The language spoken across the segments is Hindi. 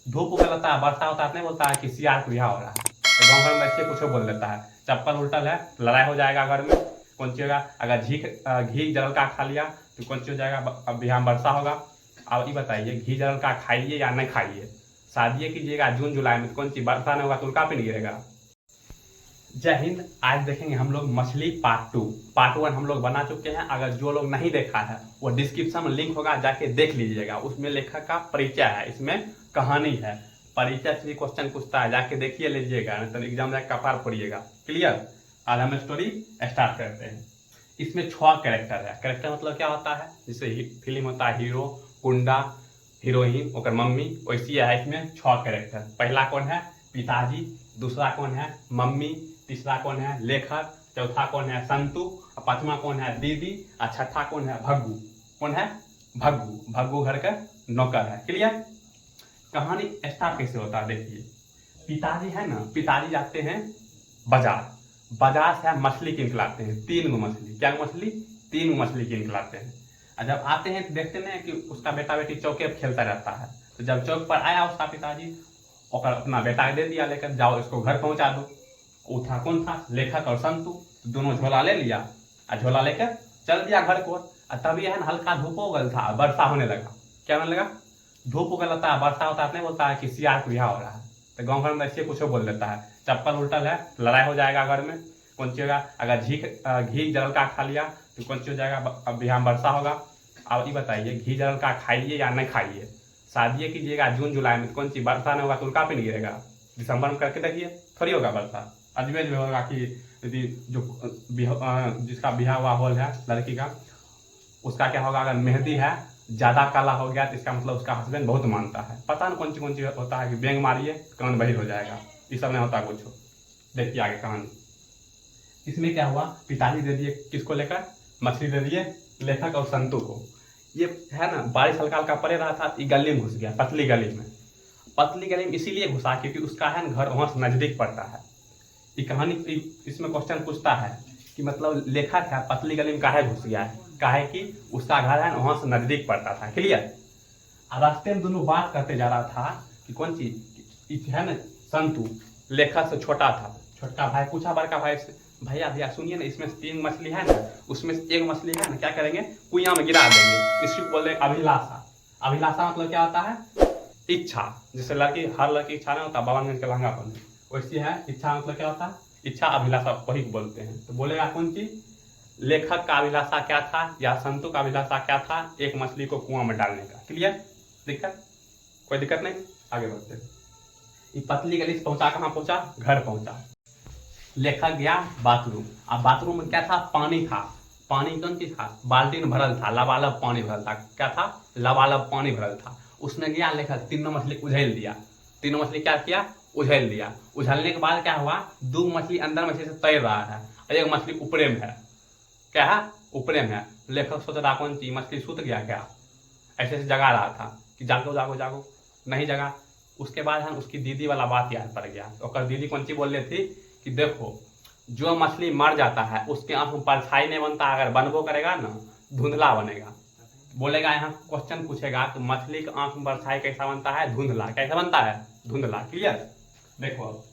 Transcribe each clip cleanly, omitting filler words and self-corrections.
धूप उगलता है, वर्षा होता है, नहीं बोलता है कि सियार को बिहार हो रहा है। तो गाँव घर में ऐसे कुछ बोल देता है। चप्पल उल्टल है, लड़ाई हो जाएगा घर में। कौन चीज होगा? अगर घी जल का खा लिया तो कौन चीज हो जाएगा? अब बिहार में वर्षा होगा। अब ये बताइए, घी जल का खाइए या नहीं खाइए? शादी कीजिएगा जून जुलाई में तो कौन सी वर्षा नहीं होगा तो उल्का पे नहीं गिरेगा। जय हिंद। आज देखेंगे हम लोग मछली पार्ट 2। पार्ट 1 हम लोग बना चुके हैं। अगर जो लोग नहीं देखा है वो डिस्क्रिप्शन में लिंक होगा, जाके देख लीजिएगा। उसमें लेखक का परिचय है, इसमें कहानी है। परिचय से भी क्वेश्चन पूछता है, जाके देखिए लीजिएगा, नहीं तो एग्जाम में कपार फोड़िएगा। क्लियर? आज हम स्टोरी स्टार्ट करते हैं। इसमें 6 कैरेक्टर है। कैरेक्टर मतलब क्या होता है? जैसे फिल्म होता है हीरो, गुंडा, हीरोइन, और मम्मी, वैसी है इसमें 6 कैरेक्टर। पहला कौन है? पिताजी। दूसरा कौन है? मम्मी। तीसरा कौन है? लेखक। चौथा कौन है? संतु। और पांचवा कौन है? दीदी। और छठा कौन है? भग्गू। कौन है? भग्गू। भग्गू घर का नौकर है। क्लियर? कहानी स्टार्ट कैसे होता है देखिए। पिताजी है ना, पिताजी जाते हैं बाजार। बाजार से मछली किन के लाते हैं, 3 मछली। क्या मछली? 3 मछली किन के लाते हैं। और जब आते हैं तो देखते हैं कि उसका बेटा बेटी चौके पर खेलता रहता है। तो जब चौक पर आया उसका पिताजी, और अपना बेटा दे दिया, लेकर जाओ इसको घर पहुंचा दो। वो था कौन था? लेखक और संतु। तो दोनों झोला ले लिया और झोला लेकर चल दिया घर को। और तभी है हल्का धूप उगल था, वर्षा होने लगा। क्या होने लगा? धूप उगलता है, वर्षा होता है, नहीं बोलता है कि सियार को बिहार हो रहा है। तो गाँव घर में ऐसे कुछ बोल देता है। चप्पल उल्टल है, लड़ाई हो जाएगा घर में। कौन चीज होगा? अगर घी जल का खा लिया तो कौन चीज हो जाएगा? अब बिहार में वर्षा होगा। अब ये बताइए, घी जल का खाइए या नहीं खाइए? शादी कीजिएगा जून जुलाई में तो कौन सी वर्षा नहीं होगा तो उल्का पे नहीं गिरेगा। दिसंबर में करके देखिए, थोड़ी होगा वर्षा। अजमेर में होगा कि यदि जो जिसका बिहार हुआ होल है लड़की का, उसका क्या होगा? अगर मेहंदी है ज्यादा काला हो गया तो इसका मतलब उसका हस्बैंड बहुत मानता है। पता नहीं कौन सी होता है कि बैंग मारिए कान बहिर हो जाएगा। ये सब नहीं होता कुछ। देखिए आगे कहानी। इसमें क्या हुआ? पिताजी दे दिए किसको लेकर? मछली दे दिए लेखक और संतु को। ये है ना, बारिश हल्का हल्का पड़े रहा था, ये गली में घुस गया, पतली गली में। पतली गली में इसीलिए घुसा क्योंकि उसका है ना घर वहां से नजदीक पड़ता है। ये कहानी इसमें क्वेश्चन पूछता है कि मतलब लेखक है पतली गली में काहे घुस गया है? काहे कि उसका घर है वहां से नजदीक पड़ता था। क्लियर? रास्ते में दोनों बात करते जा रहा था कि कौन चीज है ना, संतु लेखक से छोटा था। छोटा भाई पूछा बड़का भाई से, भैया भैया सुनिए ना, इसमें 3 मछली है ना, उसमें से 1 मछली है ना, क्या करेंगे? कुइया में गिरा देंगे। इसको बोल रहे अभिलाषा। अभिलाषा मतलब क्या होता है? इच्छा। जैसे लड़की, हर लड़की इच्छा नहीं होता 52 के लहंगा पहने, वैसी है इच्छा। मतलब क्या होता है? इच्छा, अभिलाषा वही बोलते हैं। तो बोलेगा कौन चीज? लेखक का अभिलाषा क्या था या संतु का अभिलाषा क्या था? 1 मछली को कुआं में डालने का। क्लियर? दिक्कत? कोई दिक्कत नहीं, आगे बढ़ते हैं। ये पतली गली से पहुंचा, कहाँ पहुंचा? घर पहुंचा। लेखक गया बाथरूम। अब बाथरूम में क्या था? पानी था। पानी कौन चीज था? बाल्टी में भरल था, लबालब पानी भरल था। क्या था? लबालब पानी भरल था। उसने गया लेखक, 3 मछली उझेल दिया। 3 मछली क्या किया? उझेल दिया। उझलने के बाद क्या हुआ? 2 मछली अंदर मछली से तैर रहा है और 1 मछली ऊपरे में है। क्या है? ऊपरे में है। लेखक सोच रहा कौन चीज मछली सूत गया क्या? ऐसे ऐसे जगा रहा था कि जागो जागो जागो, नहीं जगा। उसके बाद है उसकी दीदी वाला बात याद पड़ गया। तो दीदी कौन सी बोल रही थी कि देखो, जो मछली मर जाता है उसके आंख में परछाई नहीं बनता, अगर बनबो करेगा ना धुंधला बनेगा। बोलेगा, यहाँ क्वेश्चन पूछेगा तो मछली के आंख में परछाई कैसा बनता है? धुंधला। कैसा बनता है? धुंधला। क्लियर? देखो अब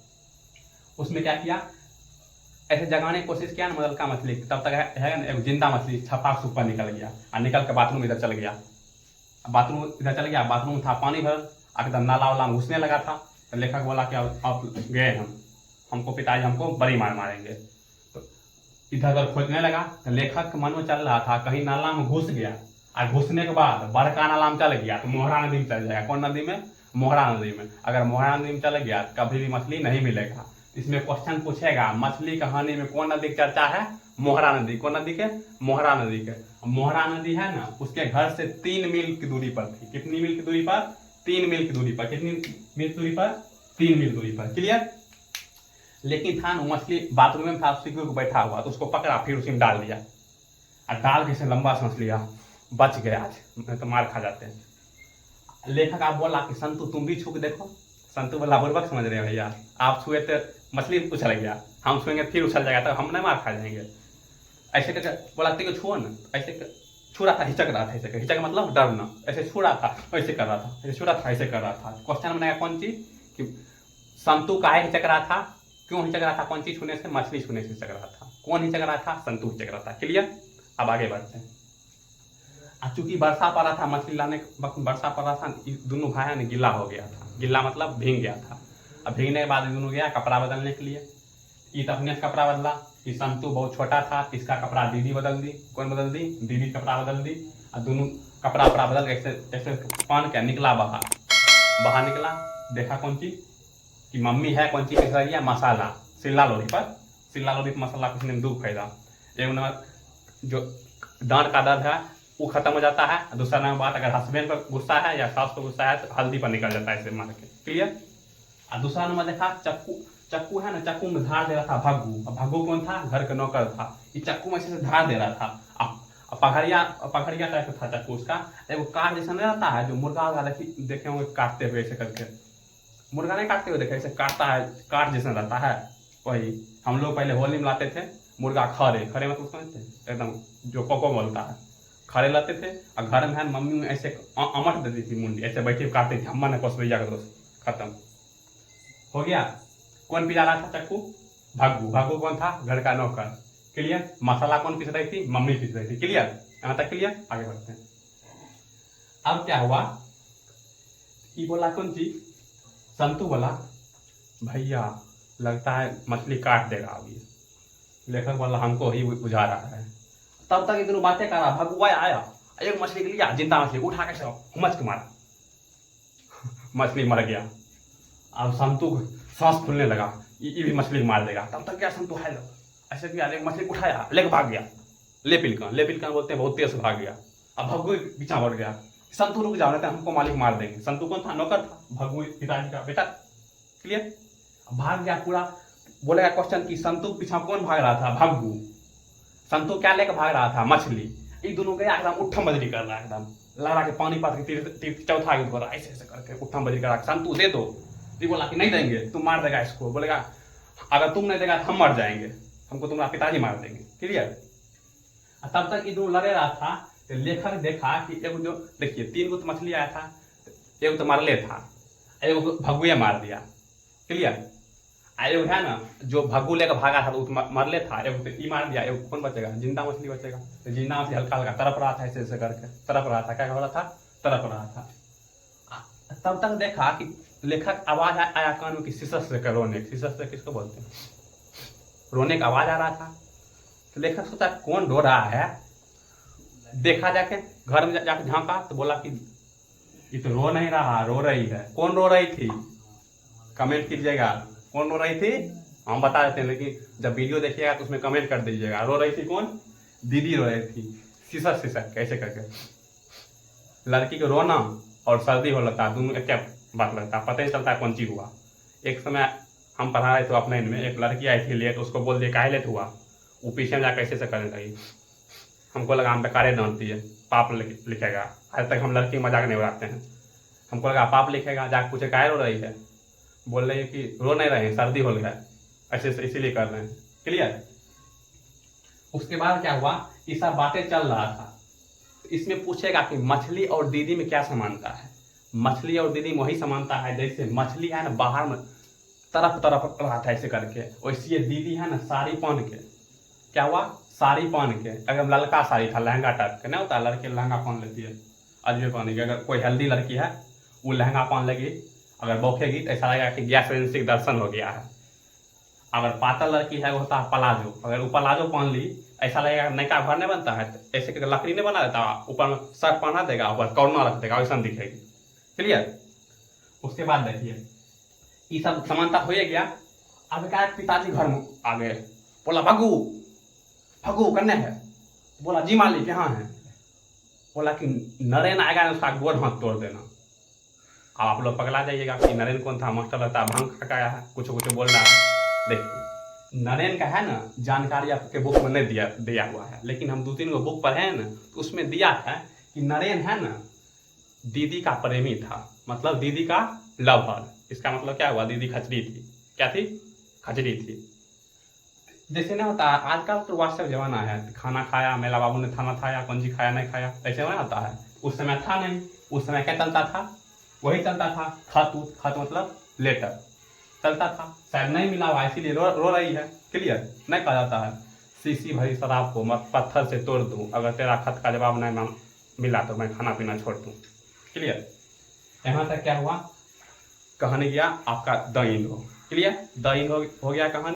उसने क्या किया, ऐसे जगाने की कोशिश किया ना मदलका मछली, तब तक है ना एक जिंदा मछली छपाक से ऊपर निकल गया और निकल के बाथरूम इधर चल गया। बाथरूम इधर चल गया, बाथरूम था पानी भरल, एकदम नाला वाला में घुसने लगा था। तो लेखक बोला कि अब गए हमको पिताजी हमको बड़ी मार मारेंगे। तो इधर उधर खोजने लगा। तो लेखक के मन में चल रहा था कहीं नाला में घुस गया और घुसने के बाद बड़का नाला में चल गया तो मोहरा नदी में चल जाएगा। कौन नदी में? मोहरा नदी में। अगर मोहरा नदी में चल गया तो कभी भी मछली नहीं मिलेगा। इसमें क्वेश्चन पूछेगा मछली कहानी में कौन नदी की चर्चा है? मोहरा नदी। कौन नदी के? मोहरा नदी के। मोहरा नदी है ना, उसके घर से 3 मील की दूरी पर थी। कितनी मील की दूरी पर? 3 मील की दूरी पर। कितनी मील की दूरी पर? 3 मील दूरी पर। क्लियर? लेकिन था ना मछली बाथरूम में था, सीढ़ी को बैठा हुआ, तो उसको पकड़ा, फिर उसी में डाल दिया और डाल के लंबा सांस लिया। बच गया, आज नहीं तो मार खा जाते हैं। लेखक आप बोला कि संतु तुम भी छू के देखो। संतु बोला बुर्बक समझ रहे हो भैया, आप छुए तो मछली उछल गया, हम छुएंगे फिर उछल जाएगा, तो हम नहीं मार खा जाएंगे। ऐसे करके बोला को छुओ ना, ऐसे छू रहा था, हिचक रहा था, हिचक मतलब डरना, ऐसे छू रहा था ऐसे कर रहा था, ऐसे छू रहा था ऐसे कर रहा था। क्वेश्चन बनेगा कौन चीज कि संतु काहे हिचक रहा था, क्यों हिचक रहा था, कौन चीज छूने से, मछली छूने से हिचक रहा था, कौन हिचक रहा था, संतु हिचक रहा था। क्लियर। अब आगे बढ़ते हैं। चूंकि वर्षा पड़ रहा था, मछली लाने के वक्त वर्षा पड़ रहा था, दोनों भाई ने गिला हो गया था, गिला मतलब भीग गया था। अब भीगने के बाद दोनों गया कपड़ा बदलने के लिए, ईद अपने कपड़ा बदला, कि संतु बहुत छोटा था, इसका कपड़ा दीदी बदल दी। कौन बदल दी, दीदी कपड़ा बदल दी। और दोनों कपड़ा बदल ऐसे ऐसे पहन के निकला बाहर निकला, देखा कौन चीज कि मम्मी है, कौन चीज रही है, मसाला, सिल्ला लोरी पर मसाला किसी ने दूध खरीदा। एक नंबर जो दांत का दर्द है वो खत्म हो जाता है। दूसरा नंबर बात, अगर हस्बैंड पर गुस्सा है या सास पर गुस्सा है तो हल्दी पर निकल जाता है इसे मार के। क्लियर। और दूसरा नंबर देखा चक्कू है ना, चक्कू में धार दे रहा था भग्गू। अब भग्गू कौन था, घर का नौकर था। ये चक्कू में से धार दे रहा था। अब पखड़िया टाइप था चक्कू उसका, एगो काट जैसा नहीं रहता है जो मुर्गा वगैरह देखे होंगे काटते हुए ऐसे करके, मुर्गा नहीं काटते हुए देखे, ऐसे काटता है, काट जैसा रहता है वही। हम लोग पहले होली में लाते थे मुर्गा खरे मतलब समझते एकदम जो कोको बोलता है, खड़े लाते थे। और घर में मम्मी में ऐसे अमट देती थी मुंडी, ऐसे बैठे काटती थी, अम्मा ने कोसवैया का दोस्त, खत्म हो गया। कौन पिला रहा था चक्कू, भग्गू कौन था, घर का नौकर। क्लियर। मसाला कौन पीस रही थी, मम्मी पीस रही थी। क्लियर, यहाँ तक क्लियर। आगे बढ़ते हैं। अब क्या हुआ, ये बोला कौन चीज, संतु बोला भैया लगता है मछली काट देगा अभी। लेखक बोला हमको ही बुझा रहा है। तब तक इधर बातें कर रहा, भगुआ आया, एक मछली के लिया, जिंदा मछली उठा के हुमच के मारा, मछली मर गया। अब संतु सांस फूलने लगा, ये भी मछली मार देगा। तब तक क्या संतु है ऐसे किया, एक मछली उठाया, लेके भाग गया। ले पिलकन बोलते हैं, बहुत तेज भाग गया। अब भग्गू पीछा बढ़ गया, संतु रुक जाओ नहीं तो हमको मालिक मार देंगे। संतु कौन था, नौकर था, भग्गू पिताजी का बेटा। क्लियर। भाग गया पूरा। बोलेगा क्वेश्चन की संतु पीछा कौन भाग रहा था, भग्गू। संतु क्या लेकर भाग रहा था, मछली। ये दोनों गया एकदम उठम बजरी कर रहा है, एकदम लड़ा के पानी पात के चौथा युद्ध हो रहा है, ऐसे करके उठम बजरी कर रहा है। संतु दे दो, ये बोला कि नहीं देंगे, तुम मार देगा इसको। बोलेगा अगर तुम नहीं देगा तो हम मर जाएंगे, हमको तुम्हारा पिताजी मार देंगे। क्लियर। तब तक ये दोनों लड़े रहा था, तो लेखक देखा कि एगो जो देखिए 3 गो तो मछली आया था, एगो तो मरले था, एगो भग्गुए मार दिया। क्लियर। एगो है ना जो भग्गू लेकर भागा था तो मरले था, एगो तो ई मार दिया, एगो कौन बचेगा, जिंदा मछली बचेगा। तो जिंदा मछली हल्का हल्का तरफ रहा था, ऐसे ऐसे करके तरफ रहा था। क्या हो रहा था, तरफ रहा था। तब तक देखा कि लेखक आवाज आया कान में कि सिसस से रोने, सिसस से किसको बोलते हैं, रोने का आवाज आ रहा था। तो लेखक सोचा कौन रो रहा है, देखा जाके घर में जाके झांका तो बोला कि ये तो रो नहीं रहा, रो रही है। कौन रो रही थी, कमेंट कीजिएगा, कौन रो रही थी, हम बता देते हैं, लेकिन जब वीडियो देखिएगा तो उसमें कमेंट कर दीजिएगा। रो रही थी कौन, दीदी रो रही थी, सिसक कैसे करके। लड़की को रोना और सर्दी हो लगता है, दोनों एक क्या बात लगता है, पता ही चलता है कौन चीज हुआ। एक समय हम पढ़ा रहे थे अपने में, एक लड़की आई थी लेट, उसको बोल दिया काहे लेट हुआ, वो पीछे में जाकर कैसे से करने लगी। हमको लगा हम बेकारे डांटती है, पाप लिखेगा। आज तक हम लड़की मजाक नहीं उड़ाते हैं, हमको लगा पाप लिखेगा। जाकर पूछे काहे रो रही है, बोल रही है कि रो नहीं रहे, सर्दी हो गया ऐसे इसीलिए कर रहे हैं। क्लियर। उसके बाद क्या हुआ, ये सब बातें चल रहा था। इसमें पूछेगा कि मछली और दीदी में क्या समानता है। मछली और दीदी में वही समानता है, जैसे मछली है ना बाहर में तरफ रहा था ऐसे करके, वैसे ये दीदी है ना साड़ी पहन के, क्या हुआ, साड़ी पहन के, अगर ललका साड़ी था, लहंगा टाइप का नहीं होता, लड़की लहंगा पहन लेती है, अजमेर पहन की। अगर कोई हेल्दी लड़की है वो लहंगा पहन लेगी, अगर बौखेगी तो ऐसा लगेगा कि गैस एजेंसी का दर्शन हो गया है। अगर पातल लड़की है वो होता है पलाजो, अगर वो पलाजो पहन ली ऐसा लगेगा नैका घर नहीं बनता है, ऐसे करके लकड़ी नहीं बना देता, ऊपर में शर्ट पहना देगा, ऊपर कॉर्नर रख देगा, वैसा दिखेगी। क्लियर। उसके बाद देखिए ये सब समानता हो गया। अब क्या पिताजी घर में आ गए, बोला भग्गू करने है, बोला जी मालिक यहाँ है। बोला कि नरेन आएगा ना उसका गोर हाथ तोड़ देना। अब आप लोग पगला जाइएगा कि नरेन कौन था, मास्टर लगता है भांग खा आया है, कुछ बोल रहा है। देखिए नरेन का है ना जानकारी आपके बुक में नहीं दिया हुआ है, लेकिन हम 2-3 गो बुक पढ़े हैं ना, तो उसमें दिया है कि नरेन है ना दीदी का प्रेमी था, मतलब दीदी का लवर। इसका मतलब क्या हुआ, दीदी खचरी थी, क्या थी, खचरी थी। जैसे ना होता है आजकल तो व्हाट्सएप जमाना है, खाना खाया, मेला बाबू ने खाना खाया, कौन जी खाया नहीं खाया, ऐसे में होता है। उस समय था नहीं, उस समय क्या चलता था, वही चलता था, खत मतलब लेटर चलता था। शायद नहीं मिला हुआ इसीलिए रो रही है। क्लियर, नहीं कहा जाता है शीशी भरी शराब को मैं पत्थर से तोड़ दूं, अगर तेरा खत का जवाब नहीं मिला तो मैं खाना पीना छोड़ दूं। क्लियर, यहाँ तक क्या हुआ, कहानी गया आपका द इंड हो। क्लियर, द इंड हो गया कहानी।